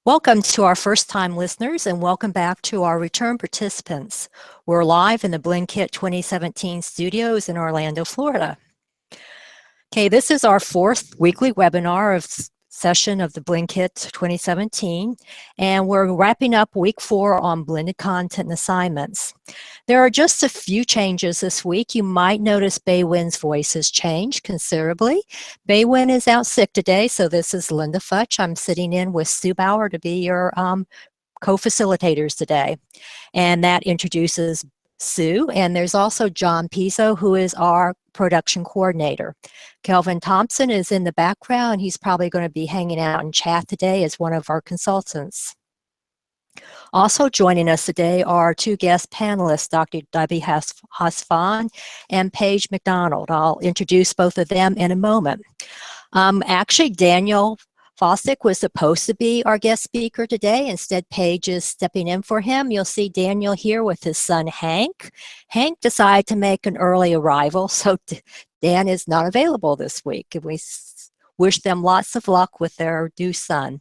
Welcome to our first-time listeners and welcome back to our return participants. We're live in the BlendKit 2017 studios in Orlando, Florida. Okay, this is our fourth weekly webinar of session of the BlendKit 2017, and we're wrapping up week 4 on blended content and assignments. There are just a few changes this week. You might notice Baywin's voice has changed considerably. Baywin is out sick today, so this is Linda Futch. I'm sitting in with Sue Bauer to be your co-facilitators today. And that introduces Sue, and there's also John Pizzo, who is our production coordinator. Kelvin Thompson is in the background. He's probably going to be hanging out in chat today as one of our consultants. Also joining us today are two guest panelists, Dr. Debbie Hahs-Vaughn and Paige McDonald. I'll introduce both of them in a moment. Actually, Daniel Fosdick was supposed to be our guest speaker today. Instead, Paige is stepping in for him. You'll see Daniel here with his son, Hank. Hank decided to make an early arrival, so Dan is not available this week. We wish them lots of luck with their new son.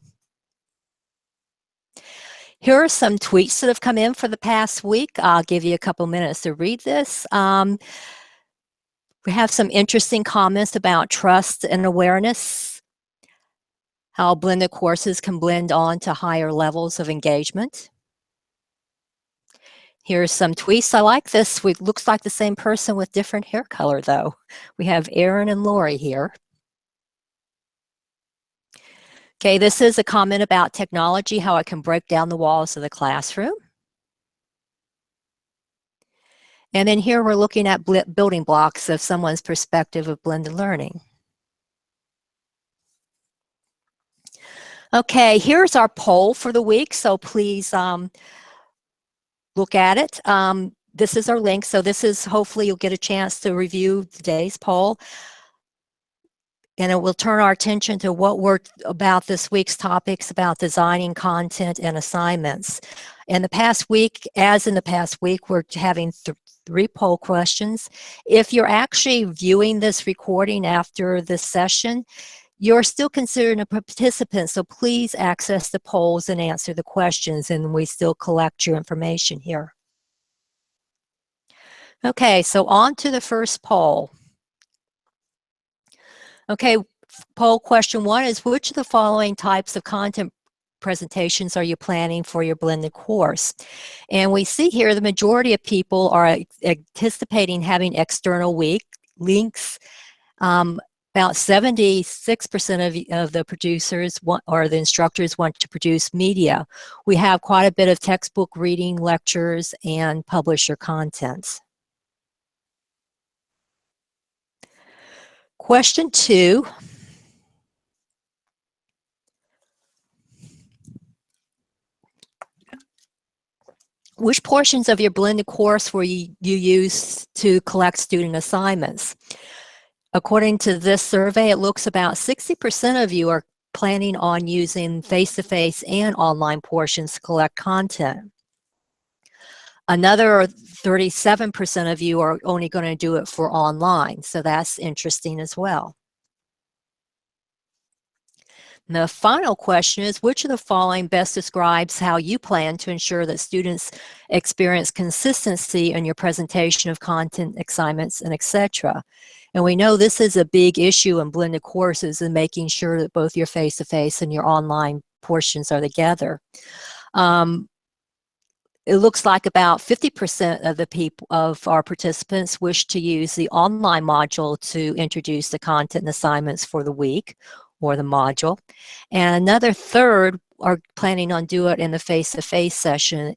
Here are some tweets that have come in for the past week. I'll give you a couple minutes to read this. We have some interesting comments about trust and awareness, how blended courses can blend on to higher levels of engagement. Here's some tweets. I like this. It looks like the same person with different hair color, though. We have Aaron and Lori here. Okay, this is a comment about technology, how it can break down the walls of the classroom. And then here we're looking at building blocks of someone's perspective of blended learning. Okay, here's our poll for the week, so please look at it. This is our link, so this is, hopefully you'll get a chance to review today's poll. And it will turn our attention to what we're about this week's topics about designing content and assignments. In the past week, as in the past week, we're having 3 poll questions. If you're actually viewing this recording after this session, you're still considered a participant, so please access the polls and answer the questions, and we still collect your information here. Okay, so on to the first poll. Okay, poll question 1 is, which of the following types of content presentations are you planning for your blended course? And we see here the majority of people are anticipating having external links. About 76% of the producers or the instructors want to produce media. We have quite a bit of textbook reading, lectures, and publisher content. Question 2. Which portions of your blended course will you use to collect student assignments? According to this survey, it looks about 60% of you are planning on using face-to-face and online portions to collect content. Another 37% of you are only going to do it for online, so that's interesting as well. And the final question is, which of the following best describes how you plan to ensure that students experience consistency in your presentation of content, assignments, and etc.? And we know this is a big issue in blended courses, and making sure that both your face-to-face and your online portions are together. It looks like about 50% of of our participants wish to use the online module to introduce the content and assignments for the week or the module. And another third are planning on doing it in the face-to-face section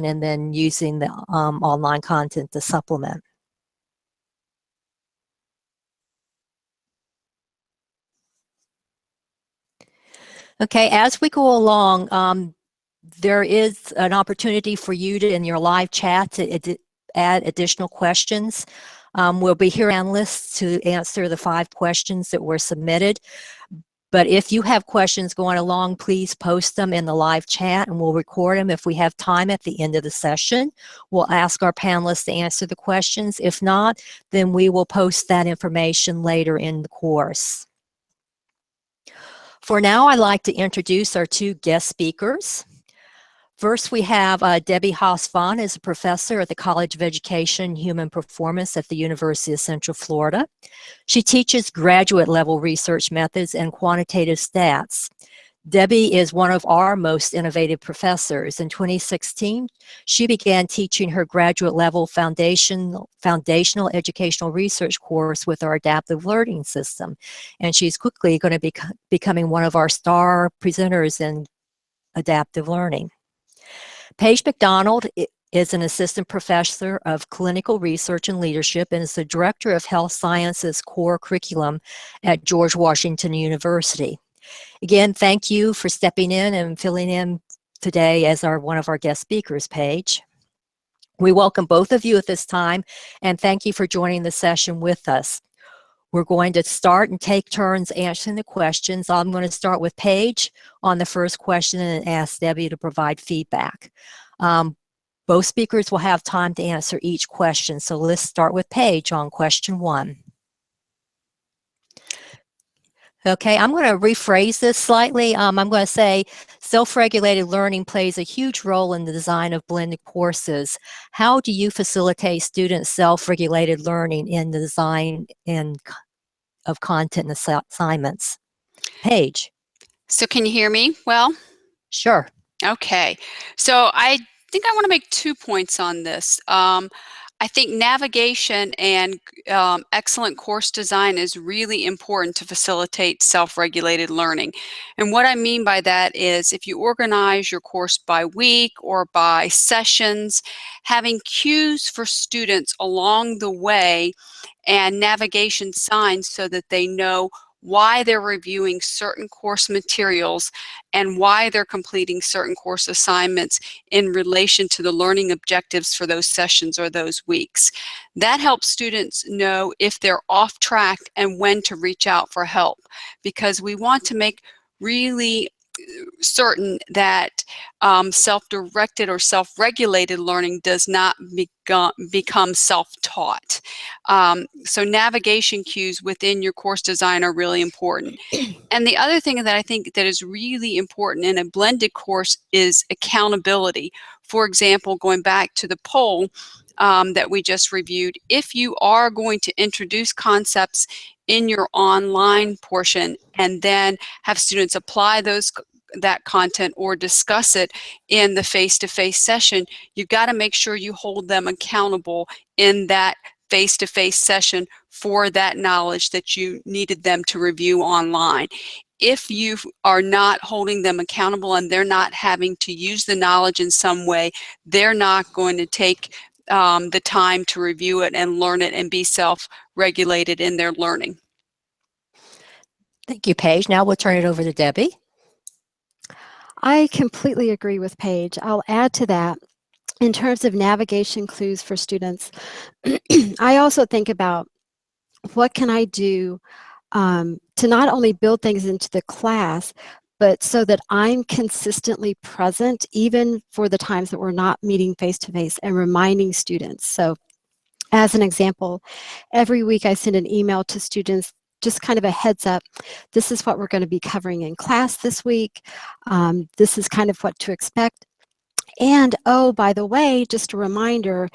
and then using the online content to supplement. Okay, as we go along, there is an opportunity for you to, in your live chat, to add additional questions. We'll be here analysts to answer the 5 questions that were submitted. But if you have questions going along, please post them in the live chat and we'll record them. If we have time at the end of the session, we'll ask our panelists to answer the questions. If not, then we will post that information later in the course. For now, I'd like to introduce our two guest speakers. First, we have Debbie Hahs-Vaughn is a professor at the College of Education and Human Performance at the University of Central Florida. She teaches graduate level research methods and quantitative stats. Debbie is one of our most innovative professors. In 2016, she began teaching her graduate level foundational educational research course with our adaptive learning system. And she's quickly going to be becoming one of our star presenters in adaptive learning. Paige McDonald is an assistant professor of clinical research and leadership and is the director of health sciences core curriculum at George Washington University. Again, thank you for stepping in and filling in today as one of our guest speakers, Paige. We welcome both of you at this time and thank you for joining the session with us. We're going to start and take turns answering the questions. I'm going to start with Paige on the first question and ask Debbie to provide feedback. Both speakers will have time to answer each question. So let's start with Paige on question 1. Okay, I'm going to rephrase this slightly. I'm going to say self-regulated learning plays a huge role in the design of blended courses. How do you facilitate student self-regulated learning in the design of content and assignments? Paige. So can you hear me well? Sure. Okay, so I think I want to make 2 points on this. I think navigation and excellent course design is really important to facilitate self-regulated learning. And what I mean by that is if you organize your course by week or by sessions, having cues for students along the way and navigation signs so that they know why they're reviewing certain course materials and why they're completing certain course assignments in relation to the learning objectives for those sessions or those weeks. That helps students know if they're off track and when to reach out for help, because we want to make really certain that self-directed or self-regulated learning does not become self-taught. So navigation cues within your course design are really important. And the other thing that I think that is really important in a blended course is accountability. For example, going back to the poll that we just reviewed, if you are going to introduce concepts in your online portion and then have students apply that content or discuss it in the face-to-face session, you've got to make sure you hold them accountable in that face-to-face session for that knowledge that you needed them to review online. If you are not holding them accountable and they're not having to use the knowledge in some way, they're not going to take the time to review it and learn it and be self-regulated in their learning. Thank you, Paige. Now we'll turn it over to Debbie. I completely agree with Paige. I'll add to that in terms of navigation clues for students. I also think about what can I do to not only build things into the class, but so that I'm consistently present even for the times that we're not meeting face-to-face and reminding students. So as an example, every week I send an email to students, just kind of a heads up, this is what we're going to be covering in class this week. This is kind of what to expect. And oh, by the way, just a reminder,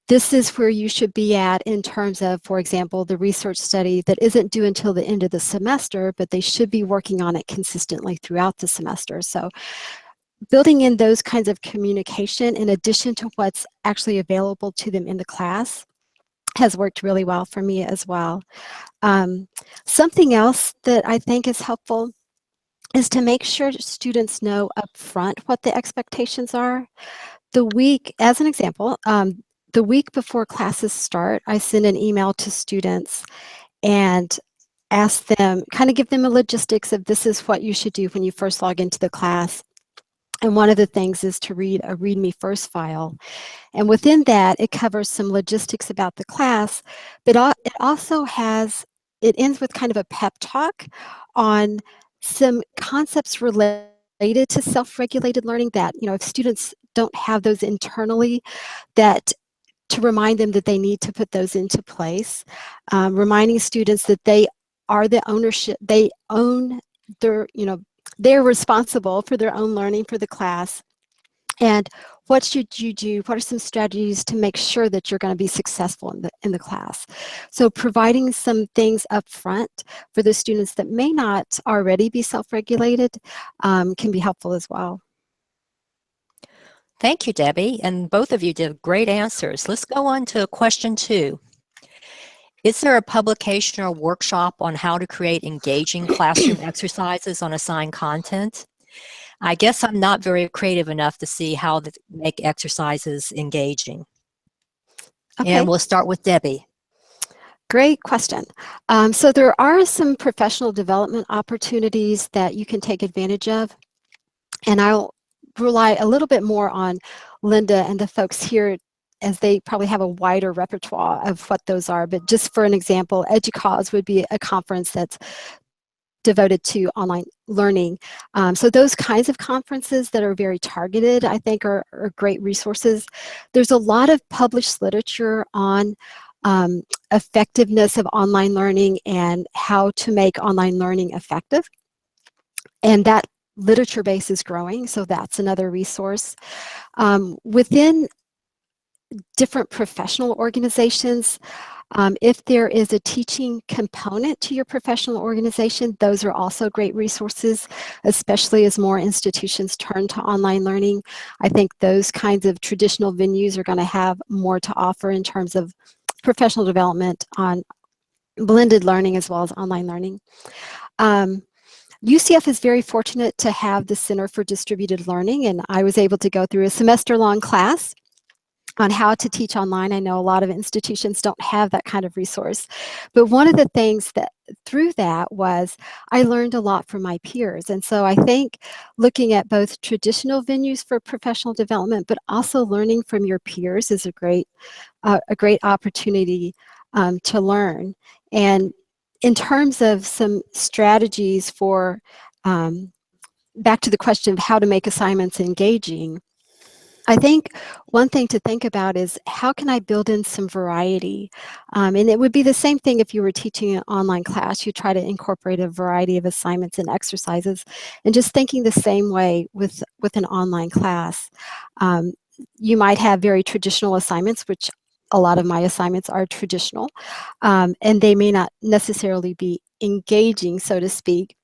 this is where you should be at in terms of, for example, the research study that isn't due until the end of the semester, but they should be working on it consistently throughout the semester. So building in those kinds of communication in addition to what's actually available to them in the class has worked really well for me as well. Something else that I think is helpful is to make sure students know up front what the expectations are. The week, as an example, the week before classes start, I send an email to students and ask them, kind of give them a logistics of this is what you should do when you first log into the class. And one of the things is to read a README first file. And within that, it covers some logistics about the class, but it also it ends with kind of a pep talk on some concepts related to self-regulated learning that, if students don't have those internally, that to remind them that they need to put those into place, reminding students that they are the ownership, they own they're responsible for their own learning for the class. And what should you do? What are some strategies to make sure that you're going to be successful in the class? So providing some things up front for the students that may not already be self-regulated can be helpful as well. Thank you, Debbie, and both of you did great answers. Let's go on to question 2. Is there a publication or workshop on how to create engaging classroom exercises on assigned content? I guess I'm not very creative enough to see how to make exercises engaging. Okay. And we'll start with Debbie. Great question. So there are some professional development opportunities that you can take advantage of, and I'll rely a little bit more on Linda and the folks here, as they probably have a wider repertoire of what those are. But just for an example, EDUCAUSE would be a conference that's devoted to online learning. So those kinds of conferences that are very targeted, I think, are great resources. There's a lot of published literature on effectiveness of online learning and how to make online learning effective. And that literature base is growing, so that's another resource. Within different professional organizations, if there is a teaching component to your professional organization, those are also great resources, especially as more institutions turn to online learning. I think those kinds of traditional venues are going to have more to offer in terms of professional development on blended learning as well as online learning. UCF is very fortunate to have the Center for Distributed Learning, and I was able to go through a semester-long class on how to teach online. I know a lot of institutions don't have that kind of resource, but one of the things that through that was I learned a lot from my peers. And so I think looking at both traditional venues for professional development, but also learning from your peers is a great opportunity to learn. And in terms of some strategies for, back to the question of how to make assignments engaging, I think one thing to think about is how can I build in some variety? And it would be the same thing if you were teaching an online class. You try to incorporate a variety of assignments and exercises, and just thinking the same way with an online class. You might have very traditional assignments, which a lot of my assignments are traditional, and they may not necessarily be engaging, so to speak.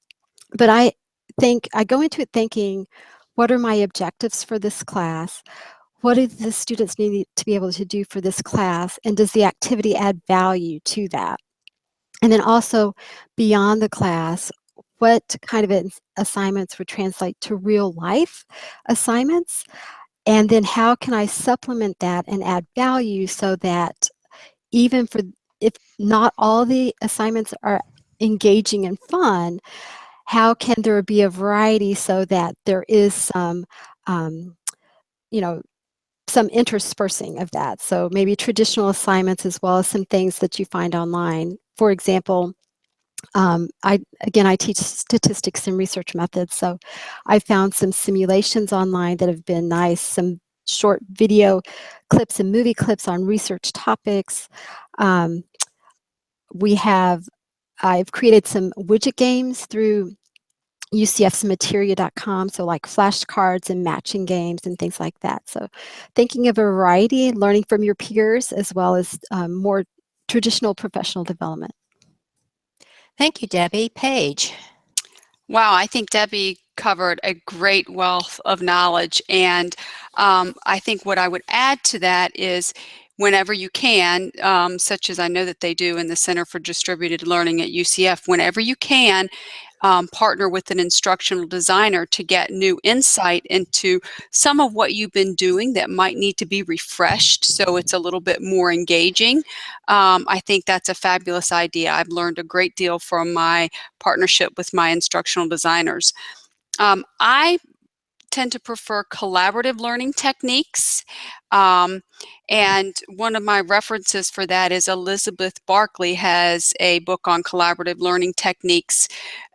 But I go into it thinking, what are my objectives for this class? What do the students need to be able to do for this class? And does the activity add value to that? And then also beyond the class, what kind of assignments would translate to real life assignments? And then how can I supplement that and add value so that even if not all the assignments are engaging and fun, how can there be a variety so that there is some, some interspersing of that? So maybe traditional assignments as well as some things that you find online. For example, I teach statistics and research methods, so I found some simulations online that have been nice, some short video clips and movie clips on research topics. I've created some widget games through UCF's materia.com, so like flashcards and matching games and things like that. So thinking of a variety, learning from your peers, as well as more traditional professional development. Thank you, Debbie. Paige. Wow, I think Debbie covered a great wealth of knowledge, and I think what I would add to that is whenever you can, such as I know that they do in the Center for Distributed Learning at UCF, whenever you can, partner with an instructional designer to get new insight into some of what you've been doing that might need to be refreshed so it's a little bit more engaging. I think that's a fabulous idea. I've learned a great deal from my partnership with my instructional designers. I tend to prefer collaborative learning techniques. And one of my references for that is Elizabeth Barkley has a book on collaborative learning techniques.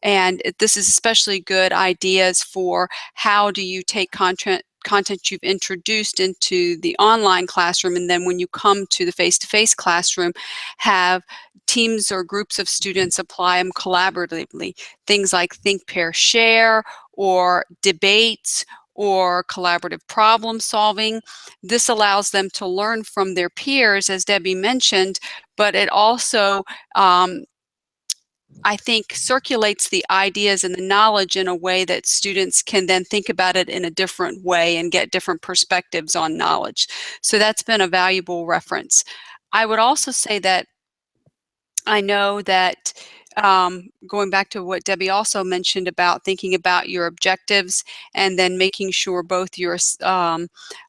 And this is especially good ideas for how do you take content content you've introduced into the online classroom, and then when you come to the face-to-face classroom, have teams or groups of students apply them collaboratively. Things like think, pair, share, or debates, or collaborative problem solving. This allows them to learn from their peers, as Debbie mentioned, but it also I think circulates the ideas and the knowledge in a way that students can then think about it in a different way and get different perspectives on knowledge. So that's been a valuable reference. I would also say that I know that going back to what Debbie also mentioned about thinking about your objectives and then making sure both your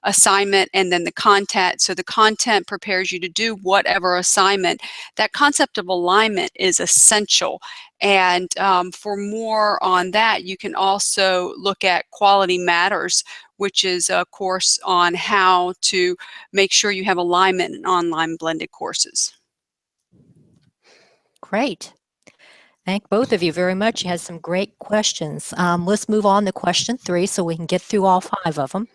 assignment and then the content, so the content prepares you to do whatever assignment, that concept of alignment is essential. And for more on that, you can also look at Quality Matters, which is a course on how to make sure you have alignment in online blended courses. Great. Thank both of you very much. You had some great questions. Let's move on to question 3 so we can get through all 5 of them.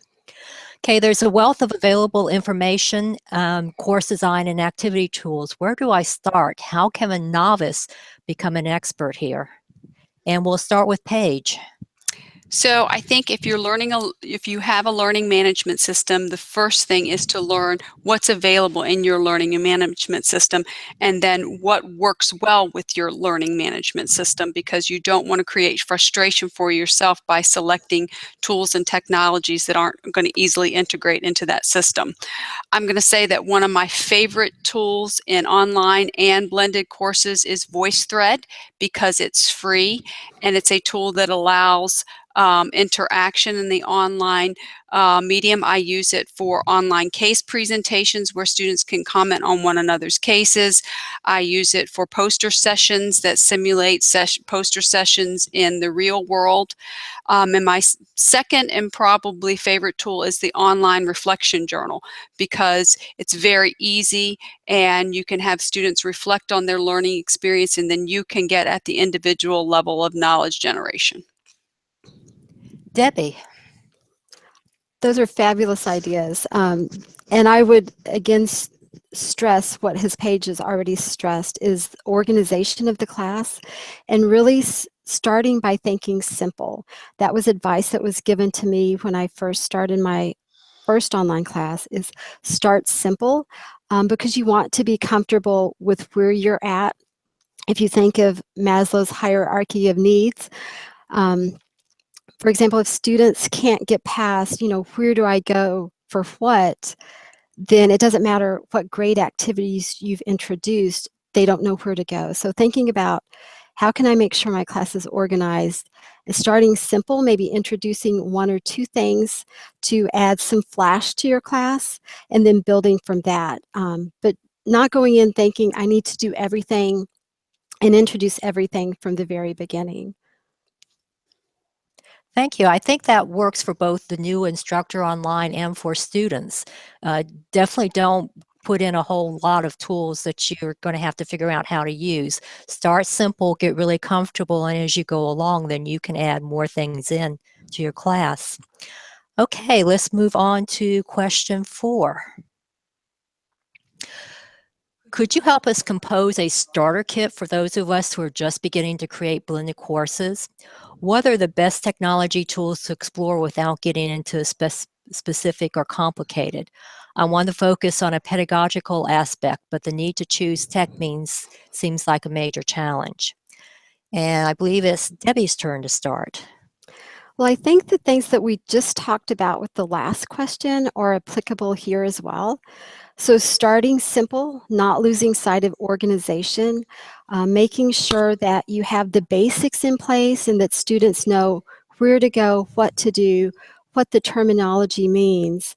Okay, there's a wealth of available information, course design, and activity tools. Where do I start? How can a novice become an expert here? And we'll start with Paige. So I think if you're if you have a learning management system, the first thing is to learn what's available in your learning management system, and then what works well with your learning management system, because you don't want to create frustration for yourself by selecting tools and technologies that aren't going to easily integrate into that system. I'm going to say that one of my favorite tools in online and blended courses is VoiceThread, because it's free and it's a tool that allows interaction in the online medium. I use it for online case presentations where students can comment on one another's cases. I use it for poster sessions that simulate poster sessions in the real world. And my second and probably favorite tool is the online reflection journal, because it's very easy and you can have students reflect on their learning experience, and then you can get at the individual level of knowledge generation. Debbie. Those are fabulous ideas. And I would, again, stress what his Paige has already stressed is organization of the class, and really starting by thinking simple. That was advice that was given to me when I first started my first online class, is start simple, because you want to be comfortable with where you're at. If you think of Maslow's hierarchy of needs, for example, if students can't get past, where do I go for what, then it doesn't matter what great activities you've introduced, they don't know where to go. So thinking about how can I make sure my class is organized, and starting simple, maybe introducing 1 or 2 things to add some flash to your class, and then building from that. But not going in thinking I need to do everything and introduce everything from the very beginning. Thank you. I think that works for both the new instructor online and for students. Definitely don't put in a whole lot of tools that you're going to have to figure out how to use. Start simple, get really comfortable, and as you go along, then you can add more things in to your class. Okay, let's move on to question 4. Could you help us compose a starter kit for those of us who are just beginning to create blended courses? What are the best technology tools to explore without getting into specific or complicated? I want to focus on a pedagogical aspect, but the need to choose tech seems like a major challenge. And I believe it's Debbie's turn to start. Well, I think the things that we just talked about with the last question are applicable here as well. So starting simple, not losing sight of organization, making sure that you have the basics in place and that students know where to go, what to do, what the terminology means,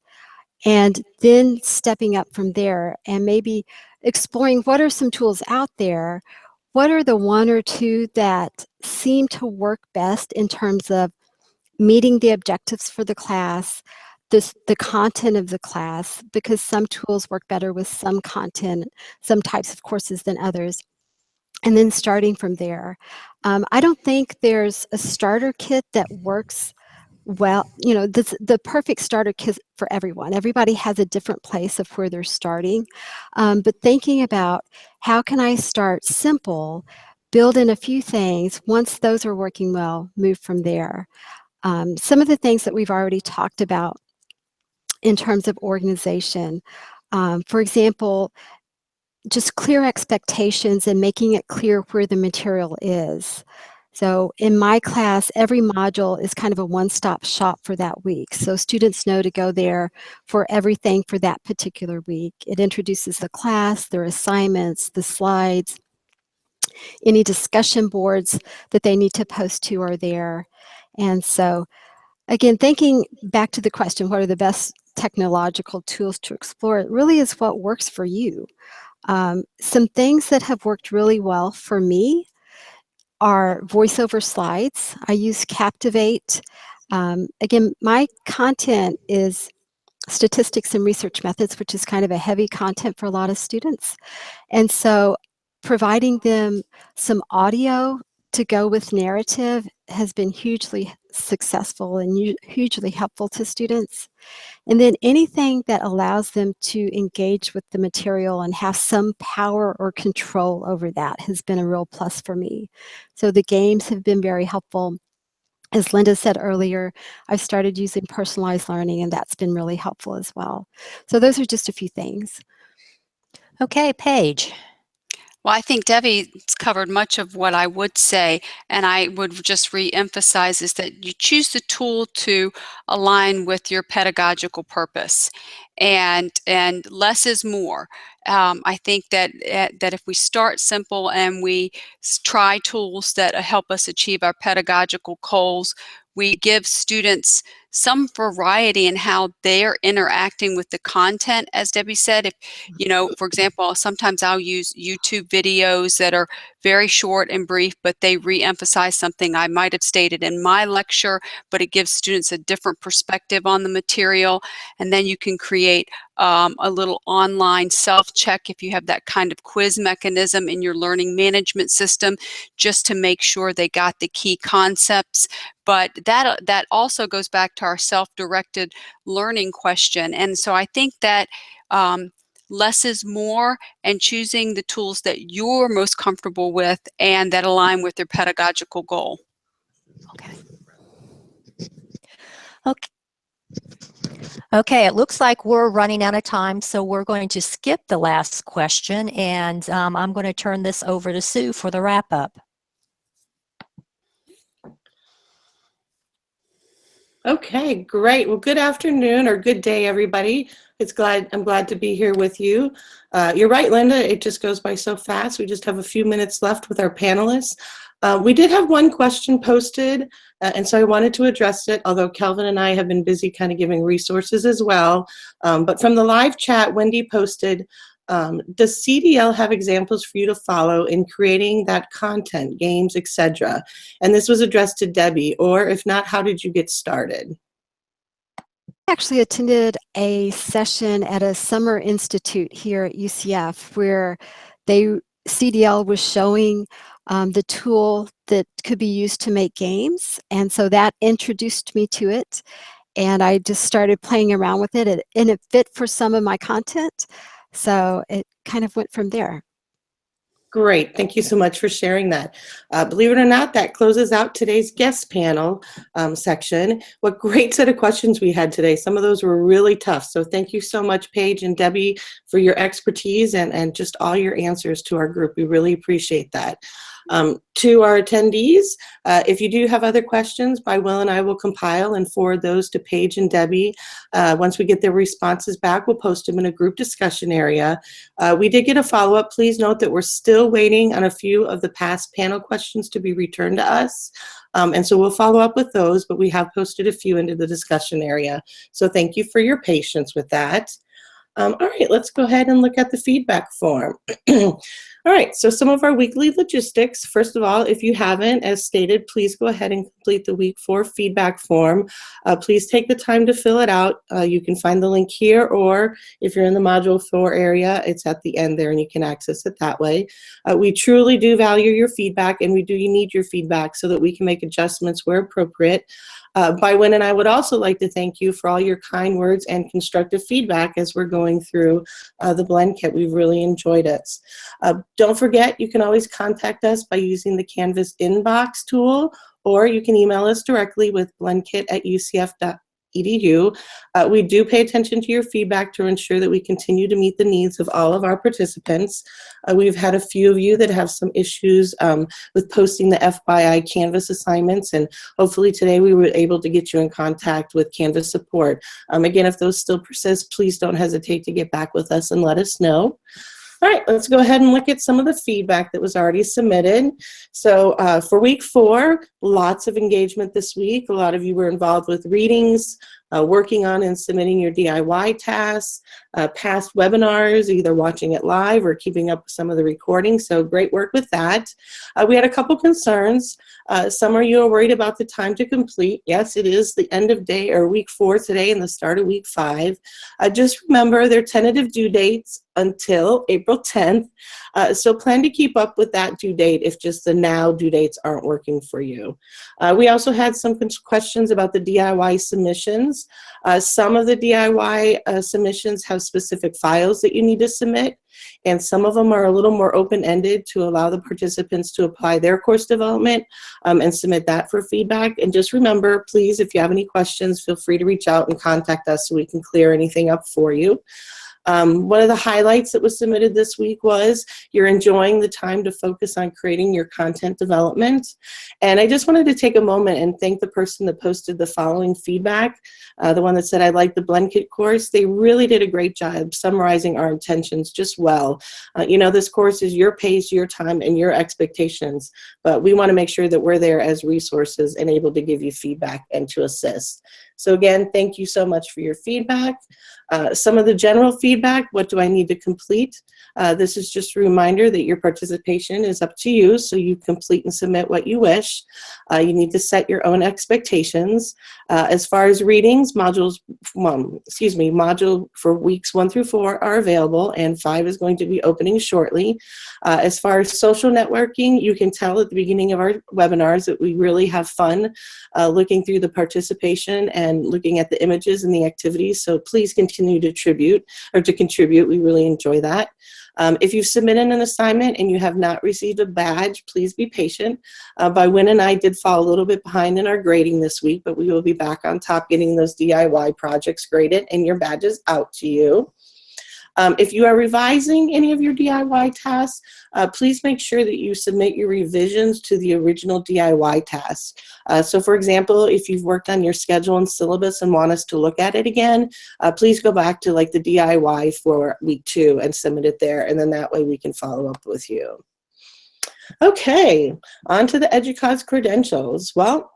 and then stepping up from there and maybe exploring what are some tools out there, what are the 1 or 2 that seem to work best in terms of meeting the objectives for the class, the content of the class, because some tools work better with some content, some types of courses than others, and then starting from there. I don't think there's a starter kit that works well, the perfect starter kit for everyone. Everybody has a different place of where they're starting. But thinking about how can I start simple, build in a few things. Once those are working well, move from there. Some of the things that we've already talked about in terms of organization. For example, just clear expectations and making it clear where the material is. So in my class, every module is kind of a one-stop shop for that week. So students know to go there for everything for that particular week. It introduces the class, their assignments, the slides, any discussion boards that they need to post to are there. And so again, thinking back to the question, what are the best technological tools to explore? It really is what works for you. Some things that have worked really well for me are voiceover slides. I use Captivate. Again, my content is statistics and research methods, which is kind of a heavy content for a lot of students. And so providing them some audio to go with narrative has been hugely successful and hugely helpful to students. And then anything that allows them to engage with the material and have some power or control over that has been a real plus for me. So the games have been very helpful. As Linda said earlier, I've started using personalized learning, and that's been really helpful as well. So those are just a few things. Okay, Paige. Well, I think Debbie's covered much of what I would say, and I would just re-emphasize is that you choose the tool to align with your pedagogical purpose, and less is more. I think that that if we start simple and we try tools that help us achieve our pedagogical goals, we give students some variety in how they're interacting with the content. As Debbie said, if, for example, sometimes I'll use YouTube videos that are very short and brief, but they re-emphasize something I might have stated in my lecture, but it gives students a different perspective on the material. And then you can create a little online self-check if you have that kind of quiz mechanism in your learning management system, just to make sure they got the key concepts. But that also goes back to our self-directed learning question. And so I think that less is more, and choosing the tools that you're most comfortable with and that align with your pedagogical goal. Okay. Okay, it looks like we're running out of time, so we're going to skip the last question, and I'm going to turn this over to Sue for the wrap-up. Okay, great. Well, good afternoon or good day, everybody. I'm glad to be here with you. You're right, Linda. It just goes by so fast. We just have a few minutes left with our panelists. We did have one question posted, and so I wanted to address it, although Kelvin and I have been busy kind of giving resources as well. But from the live chat, Wendy posted, does CDL have examples for you to follow in creating that content, games, etc.? And this was addressed to Debbie, or if not, how did you get started? I actually attended a session at a summer institute here at UCF where CDL was showing the tool that could be used to make games. And so that introduced me to it. And I just started playing around with it, and it fit for some of my content. So it kind of went from there. Great. Thank you so much for sharing that. Believe it or not, that closes out today's guest panel section. What great set of questions we had today. Some of those were really tough. So thank you so much, Paige and Debbie, for your expertise and just all your answers to our group. We really appreciate that. To our attendees, if you do have other questions, Will and I will compile and forward those to Paige and Debbie. Once we get their responses back, we'll post them in a group discussion area. We did get a follow-up. Please note that we're still waiting on a few of the past panel questions to be returned to us. And so we'll follow up with those, but we have posted a few into the discussion area. So thank you for your patience with that. All right, let's go ahead and look at the feedback form. All right, so some of our weekly logistics. First of all, if you haven't, as stated, please go ahead and complete the week 4 feedback form. Please take the time to fill it out. You can find the link here, or if you're in the module 4 area, it's at the end there and you can access it that way. We truly do value your feedback, and we do need your feedback so that we can make adjustments where appropriate. Bywin and I would also like to thank you for all your kind words and constructive feedback as we're going through the Blend Kit. We've really enjoyed it. Don't forget, you can always contact us by using the Canvas inbox tool, or you can email us directly with blendkit@ucf.edu. We do pay attention to your feedback to ensure that we continue to meet the needs of all of our participants. We've had a few of you that have some issues with posting the FYI Canvas assignments, and hopefully today we were able to get you in contact with Canvas support. Again, if those still persist, please don't hesitate to get back with us and let us know. All right, let's go ahead and look at some of the feedback that was already submitted. So for week 4, lots of engagement this week. A lot of you were involved with readings, working on and submitting your DIY tasks, past webinars, either watching it live or keeping up with some of the recordings. So great work with that. We had a couple concerns. Some of you are worried about the time to complete. Yes, it is the end of day or week 4 today and the start of week 5. Just remember their tentative due dates until April 10th. So plan to keep up with that due date if just the now due dates aren't working for you. We also had some questions about the DIY submissions. Some of the DIY submissions have specific files that you need to submit, and some of them are a little more open-ended to allow the participants to apply their course development and submit that for feedback. And just remember, please, if you have any questions, feel free to reach out and contact us so we can clear anything up for you. One of the highlights that was submitted this week was you're enjoying the time to focus on creating your content development. And I just wanted to take a moment and thank the person that posted the following feedback, the one that said, I like the BlendKit course. They really did a great job summarizing our intentions just well. You know, this course is your pace, your time, and your expectations, but we want to make sure that we're there as resources and able to give you feedback and to assist. So again, thank you so much for your feedback. Some of the general feedback, what do I need to complete? This is just a reminder that your participation is up to you, so you complete and submit what you wish. You need to set your own expectations. As far as readings, module for weeks 1 through 4 are available, and 5 is going to be opening shortly. As far as social networking, you can tell at the beginning of our webinars that we really have fun looking through the participation and looking at the images and the activities, so please continue to contribute. We really enjoy that. If you've submitted an assignment and you have not received a badge, please be patient. Bywin and I did fall a little bit behind in our grading this week, but we will be back on top getting those DIY projects graded and your badges out to you. If you are revising any of your DIY tasks, please make sure that you submit your revisions to the original DIY task. So for example, if you've worked on your schedule and syllabus and want us to look at it again, please go back to like the DIY for week 2 and submit it there, and then that way we can follow up with you. Okay, on to the EDUCAUSE credentials. Well,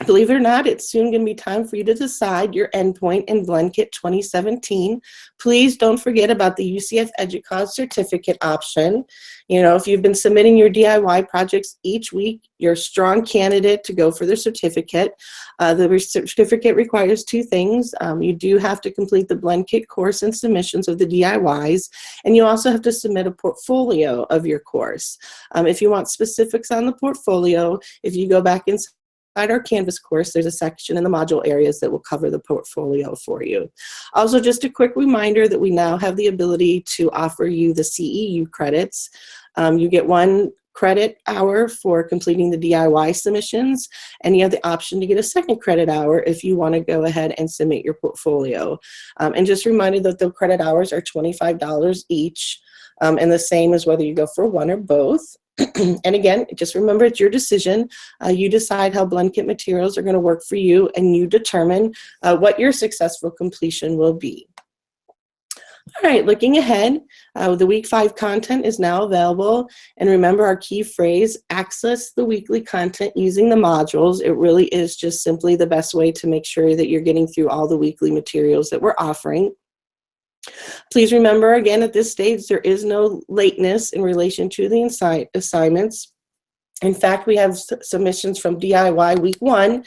believe it or not, it's soon going to be time for you to decide your endpoint in BlendKit 2017. Please don't forget about the UCF EDUCAUSE certificate option. You know, if you've been submitting your DIY projects each week, you're a strong candidate to go for the certificate. The certificate requires 2 things. You do have to complete the BlendKit course and submissions of the DIYs, and you also have to submit a portfolio of your course. If you want specifics on the portfolio, if you go back inside our Canvas course, there's a section in the module areas that will cover the portfolio for you. Also, just a quick reminder that we now have the ability to offer you the CEU credits. You get 1 credit hour for completing the DIY submissions, and you have the option to get a 2nd credit hour if you want to go ahead and submit your portfolio. And just a reminder that the credit hours are $25 each, and the same as whether you go for 1 or both. And again, just remember, it's your decision. You decide how BlendKit materials are going to work for you, and you determine what your successful completion will be. All right, looking ahead, the week 5 content is now available. And remember our key phrase, access the weekly content using the modules. It really is just simply the best way to make sure that you're getting through all the weekly materials that we're offering. Please remember, again, at this stage, there is no lateness in relation to the assignments. In fact, we have submissions from DIY week 1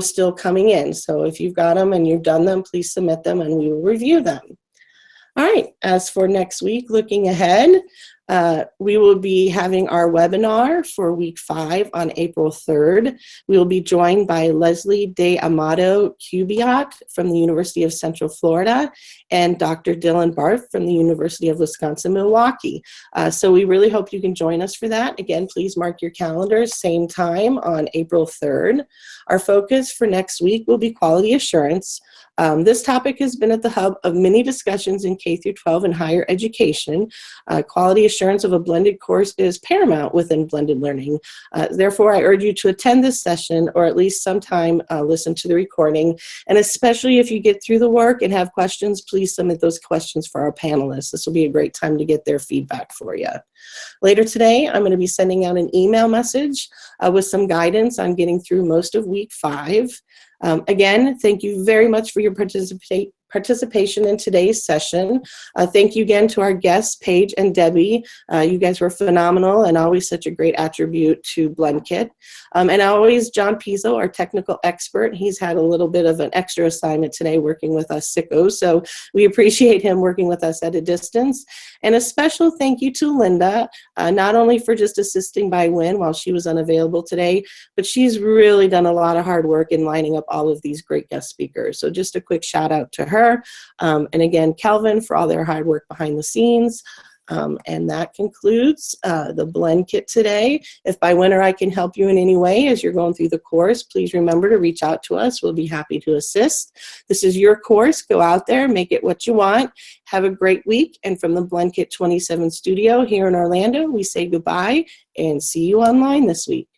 still coming in. So if you've got them and you've done them, please submit them and we will review them. All right, as for next week, looking ahead, we will be having our webinar for week 5 on April 3rd. We will be joined by Leslie De Amato Cubiot from the University of Central Florida and Dr. Dylan Barth from the University of Wisconsin-Milwaukee. So we really hope you can join us for that. Again, please mark your calendars, same time on April 3rd. Our focus for next week will be quality assurance. This topic has been at the hub of many discussions in K-12 and higher education. Quality assurance of a blended course is paramount within blended learning. Therefore, I urge you to attend this session or at least sometime listen to the recording. And especially if you get through the work and have questions, please submit those questions for our panelists. This will be a great time to get their feedback for you. Later today, I'm going to be sending out an email message with some guidance on getting through most of week 5. Again, thank you very much for your participation in today's session. Thank you again to our guests, Paige and Debbie. You guys were phenomenal and always such a great attribute to BlendKit. And always John Pizzo, our technical expert. He's had a little bit of an extra assignment today working with us sickos, so we appreciate him working with us at a distance. And a special thank you to Linda, not only for just assisting by Win while she was unavailable today, but she's really done a lot of hard work in lining up all of these great guest speakers. So just a quick shout out to her. And again, Calvin for all their hard work behind the scenes. And that concludes the BlendKit today. If by winter I can help you in any way as you're going through the course, please remember to reach out to us. We'll be happy to assist. This is your course. Go out there, make it what you want. Have a great week. And from the BlendKit 27 studio here in Orlando, we say goodbye and see you online this week.